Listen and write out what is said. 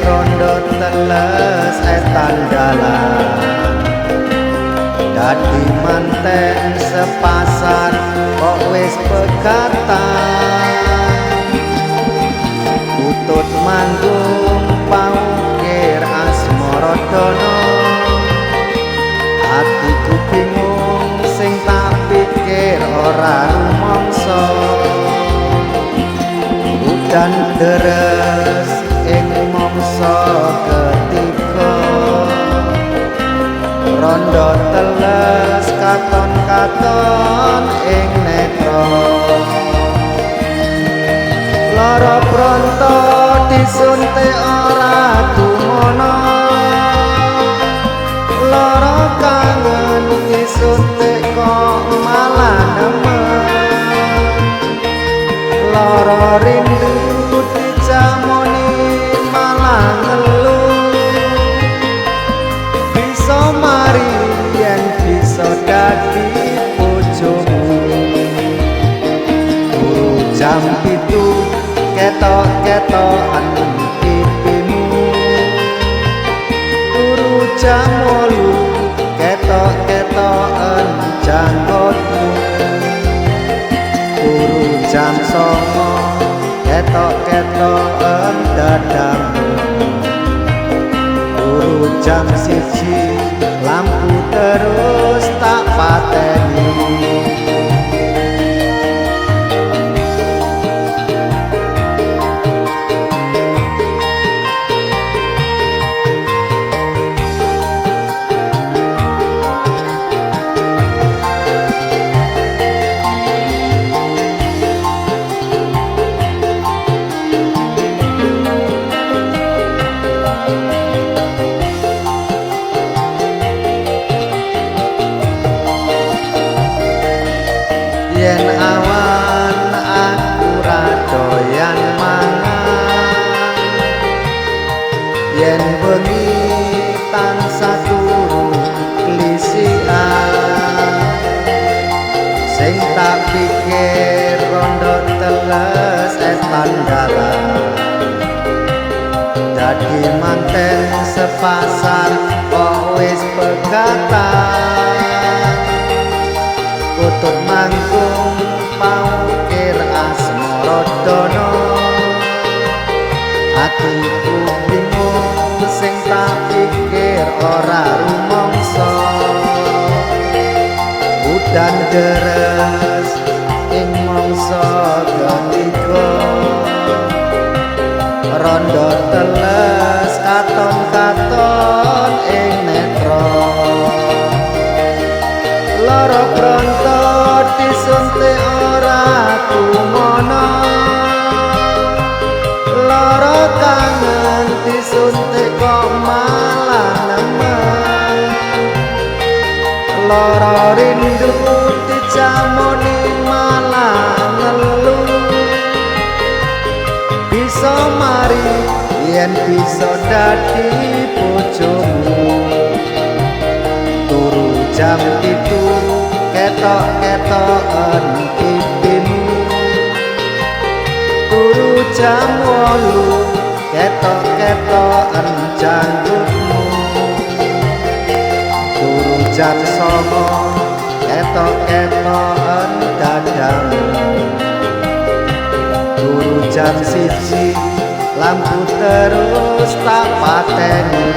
rondo teles etan dalan dadi manten sepasar kok wis pegatan utut manggung paukir asmaradana atiku bingung sing tak pikir ora rumangsa udan deres ing mangsa ketiga rondo teles katon-katon ing netra lara pronto disuntik ora tumono lara kangen disuntik kok malah nemen lara rindu dijamoni malah ngeluh bisa mari yen bisa dadi bojomu jam itu ketok-ketokan pipimu turu jam 8 ketok-ketokan janggutmu turu jam 9 ketok-ketokan dadamu turu jam 1 lampu terus tak pateni yen awan aku ra doyan mangan yen bengi tansah turu klisian sing tak pikir rondo teles etan dalan dadi manten sepasar kok wis pegatan utut manggung paukir asmaradana atiku bingung sing tak pikir ora rumangsa udan deres ing mangsa ketiga rondo teles katon-katon ing netra lara pronto disuntik ora tumono lara kangen disuntik kok malah nemen lara rindu dijamoni malah ngeluh bisa mari yen bisa dadi bojomu turu jam itu ketok-ketokan pipimu turu jam 8 ketok-ketokan janggutmu turu jam 9 ketok-ketokan dadamu turu jam 1 lampu terus tak pateni